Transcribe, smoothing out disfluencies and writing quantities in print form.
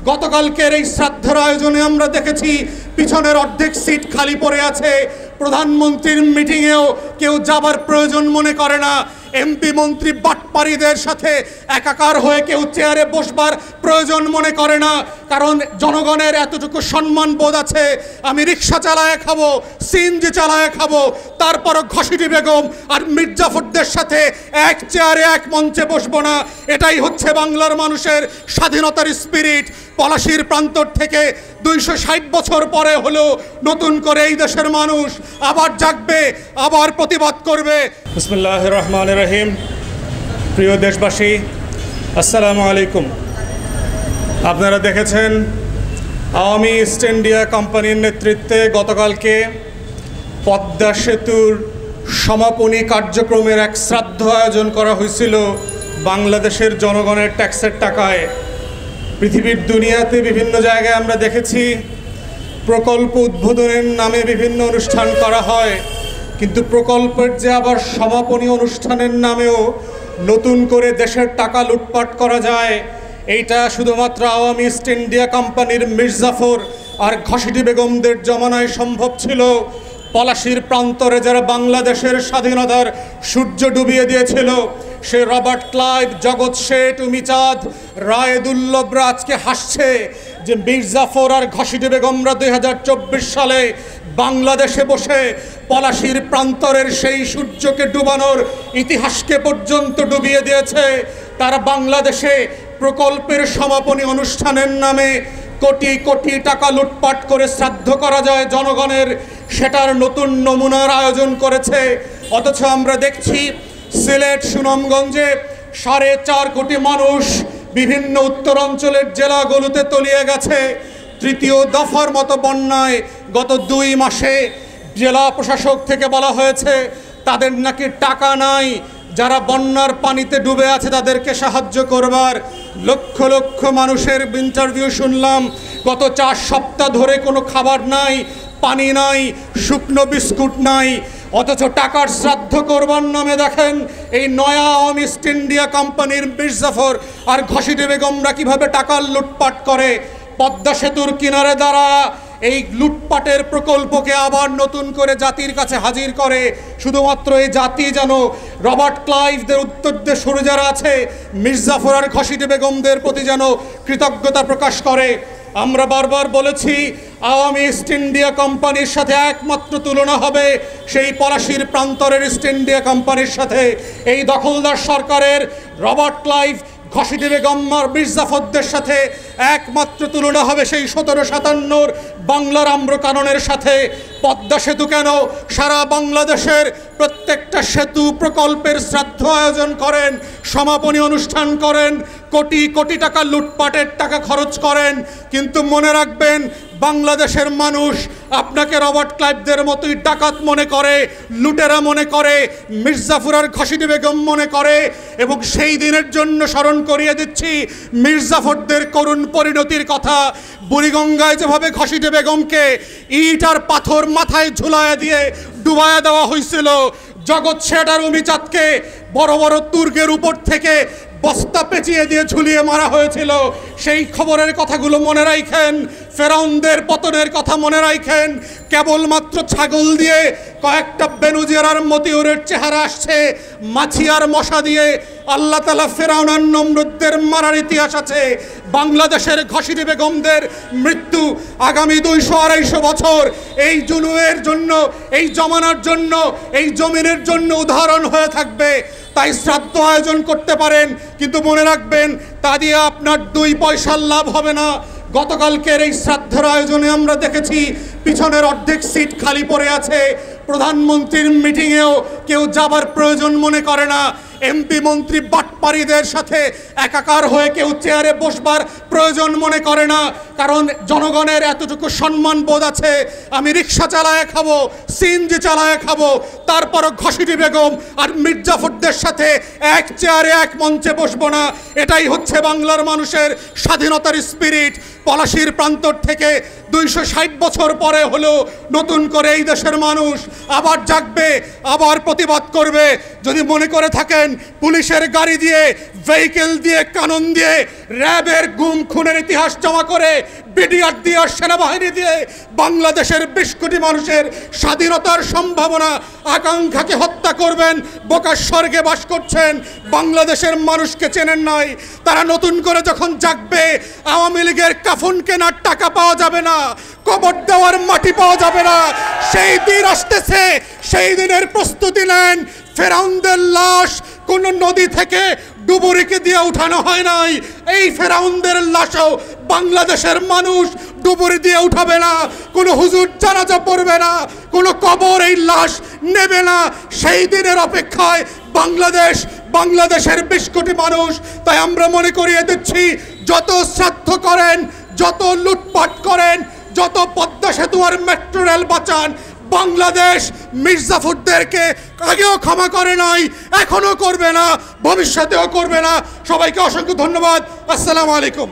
গতকালকের এই শ্রাদ্ধের আয়োজনে আমরা দেখেছি পিছনের অর্ধেক সিট খালি পড়ে আছে। প্রধানমন্ত্রীর মিটিংয়েও কেউ যাবার প্রয়োজন মনে করে না। এমপি মন্ত্রী বাটপাড়িদের সাথে একাকার হয়ে কেউ চেয়ারে বসবার প্রয়োজন মনে করে না, কারণ জনগণের এতটুকু সম্মান বোধ আছে। আমি রিক্সা চালায় খাবো, সিএনজি চালায় খাবো, তারপরও ঘসিটি বেগম আর মির্জাফরদের সাথে এক চেয়ারে এক মঞ্চে বসবো না। এটাই হচ্ছে বাংলার মানুষের স্বাধীনতার স্পিরিট। পলাশীর প্রান্তর থেকে 260 বছর পরে হলো নতুন করে এই দেশের মানুষ আবার জাগবে, আবার প্রতিবাদ করবে। বিসমিল্লাহির রহমানির রহিম। প্রিয় দেশবাসী, আসসালামু আলাইকুম। আপনারা দেখেছেন আওয়ামী ইস্ট ইন্ডিয়া কোম্পানির নেতৃত্বে গতকালকে পদ্মা সেতুর সমাপনী কার্যক্রমের এক শ্রাদ্ধ আয়োজন করা হয়েছিল বাংলাদেশের জনগণের ট্যাক্সের টাকায়। পৃথিবীর দুনিয়াতে বিভিন্ন জায়গায় আমরা দেখেছি প্রকল্প উদ্বোধনের নামে বিভিন্ন অনুষ্ঠান করা হয়, কিন্তু প্রকল্পের যে আবার সমাপনী অনুষ্ঠানের নামেও নতুন করে দেশের টাকা লুটপাট করা যায়, এইটা শুধুমাত্র আওয়ামী ইস্ট ইন্ডিয়া কোম্পানির মির্জাফর আর ঘসিটি বেগমদের জমানায় সম্ভব ছিল। পলাশীর প্রান্তরে যারা বাংলাদেশের স্বাধীনতার সূর্য ডুবিয়ে দিয়েছিল, সে রবার্ট ক্লাইভ, জগৎ শেঠ, উমিচাঁদ, রায়দুল্লভরা আজকে হাসছে যে মির্জাফর আর ঘসিটি বেগমরা 2024 সালে বাংলাদেশে বসে পলাশীর প্রান্তরের সেই সূর্যকে ডুবানোর ইতিহাসকে পর্যন্ত ডুবিয়ে দিয়েছে। তারা বাংলাদেশে প্রকল্পের সমাপনী অনুষ্ঠানের নামে কোটি কোটি টাকা লুটপাট করে শ্রাদ্ধ করা যায় জনগণের, সেটার নতুন নমুনার আয়োজন করেছে। অথচ আমরা দেখছি সিলেট, সুনামগঞ্জে 4.5 কোটি মানুষ বিভিন্ন উত্তরাঞ্চলের জেলাগুলোতে তলিয়ে গেছে। তৃতীয় দফার মতো বন্যায় গত 2 মাসে জেলা প্রশাসক থেকে বলা হয়েছে তাদের নাকি টাকা নাই, যারা বন্যার পানিতে ডুবে আছে তাদেরকে সাহায্য করবার। লক্ষ লক্ষ মানুষের ইন্টারভিউ শুনলাম, গত 4 সপ্তাহ ধরে কোনো খাবার নাই, পানি নাই, শুকনো বিস্কুট নাই। অথচ টাকার শ্রাদ্ধ করবার নামে দেখেন এই নয়া আওয়ামী ইস্ট ইন্ডিয়া কোম্পানির মির্জাফর আর ঘসিটি বেগমরা কীভাবে টাকার লুটপাট করে। পদ্মা সেতুর কিনারে দ্বারা এই লুটপাটের প্রকল্পকে আবার নতুন করে জাতির কাছে হাজির করে। শুধুমাত্র এই জাতি যেন রবার্ট ক্লাইভদের উত্তরদের সুরে যারা আছে মির্জাফর আর ঘসিটি বেগমদের প্রতি যেন কৃতজ্ঞতা প্রকাশ করে। আমরা বারবার বলেছি আওয়ামী ইস্ট ইন্ডিয়া কোম্পানির সাথে একমাত্র তুলনা হবে সেই পলাশীর প্রান্তরের ইস্ট ইন্ডিয়া কোম্পানির সাথে। এই দখলদার সরকারের রবার্ট ক্লাইভ, ঘসিটি বেগম আর মির্জাফরদের সাথে একমাত্র তুলনা হবে সেই 1757 বাংলার আম্রকাননের সাথে। পদ্মা সেতু কেন সারা বাংলাদেশের প্রত্যেকটা সেতু প্রকল্পের শ্রাদ্ধ আয়োজন করেন, সমাপনী অনুষ্ঠান করেন, কোটি কোটি টাকা লুটপাটের টাকা খরচ করেন, কিন্তু মনে রাখবেন বাংলাদেশের মানুষ আপনাকে রবার্ট ক্লাইভদের মতোই ডাকাত মনে করে, লুটেরা মনে করে, মির্জাফর আর ঘসিটি বেগম মনে করে। এবং সেই দিনের জন্য স্মরণ করিয়ে দিচ্ছি মির্জাফরদের করুণ পরিণতির কথা। বুড়িগঙ্গায় যেভাবে ঘসিটি বেগমকে ইট আর পাথর মাথায় ঝুলায়া দিয়ে ডুবায়া দেওয়া হয়েছিল, জগৎ শেঠ আর উমিচাঁদকে বড় বড় তুর্গের উপর থেকে বস্তা পেঁচিয়ে দিয়ে ঝুলিয়ে মারা হয়েছিল, সেই খবরের কথাগুলো মনে রাখেন। ফেরাউনদের পতনের কথা মনে রাখেন। কেবলমাত্র ছাগল দিয়ে কয়েকটা বেনুজির আর মতিউরের চেহারা আসছে, মাছি আর মশা দিয়ে আল্লাহ তাআলা ফেরাউন আর নমরুদদের মারার ইতিহাস আছে। বাংলাদেশের ঘসিটি বেগমদের মৃত্যু আগামী 200-250 বছর এই জুলুমের জন্য, এই জমানার জন্য, এই জমিনের জন্য উদাহরণ হয়ে থাকবে। তাই শ্রাদ্ধ আয়োজন করতে পারেন, কিন্তু মনে রাখবেন তা দিয়ে আপনার 2 পয়সার লাভ হবে না। গতকালকের এই শ্রাদ্ধের আয়োজনে আমরা দেখেছি পিছনের অর্ধেক সিট খালি পড়ে আছে। প্রধানমন্ত্রীর মিটিংয়েও কেউ যাবার প্রয়োজন মনে করে না। এমপি মন্ত্রী বাটপাড়িদের সাথে একাকার হয়ে কেউ চেয়ারে বসবার প্রয়োজন মনে করে না, কারণ জনগণের এতটুকু সম্মান বোধ আছে। আমি রিক্সা চালায় খাবো, সিএনজি চালায় খাবো, তারপরও ঘসিটি বেগম আর মির্জাফরদের সাথে এক চেয়ারে এক মঞ্চে বসবো না। এটাই হচ্ছে বাংলার মানুষের স্বাধীনতার স্পিরিট। পলাশির প্রান্তর থেকে 260 বছর পরে হলো নতুন করে এই দেশের মানুষ আবার জাগবে, আবার প্রতিবাদ করবে। যদি মনে করে থাকেন পুলিশের গাড়ি দিয়ে, ভেহিকেল দিয়ে, কানন দিয়ে, র্যাবের গুম খুনের ইতিহাস জমা করে, বিডিআর দিয়ে, সেনাবাহিনী দিয়ে বাংলাদেশের 20 কোটি মানুষের স্বাধীনতার সম্ভাবনা আকাঙ্ক্ষাকে হত্যা করবেন, বোকার স্বর্গে বাস করছেন, বাংলাদেশের মানুষকে চেনেন নাই। তারা নতুন করে যখন জাগবে, আওয়ামী লীগের কাফন কেনার টাকা পাওয়া যাবে না, কবর দেওয়ার মাটি পাওয়া যাবে না। সেই দিন আসতেছে, সেই দিনের প্রস্তুতি নেন। ফেরাউনদের লাশ কোন নদী থেকে ডুবুরিকে দিয়ে উঠানো হয় নাই, এই ফেরাউনদের লাশও বাংলাদেশের মানুষ ডুবুরি দিয়ে উঠাবে না, কোনো হুজুর জানাজা পড়বে না, কোনো কবর এই লাশ নেবে না। সেই দিনের অপেক্ষায় বাংলাদেশের 20 কোটি মানুষ। তাই আমরা মনে করিয়ে দিচ্ছি, যত শ্রাদ্ধ করেন, যত লুটপাট করেন, যত পদ্মা সেতু আর মেট্রো রেল বাঁচান, বাংলাদেশ মির্জাফরদেরকে আগেও ক্ষমা করে নাই, এখনো করবে না, ভবিষ্যতেও করবে না। সবাইকে অসংখ্য ধন্যবাদ। আসসালামু আলাইকুম।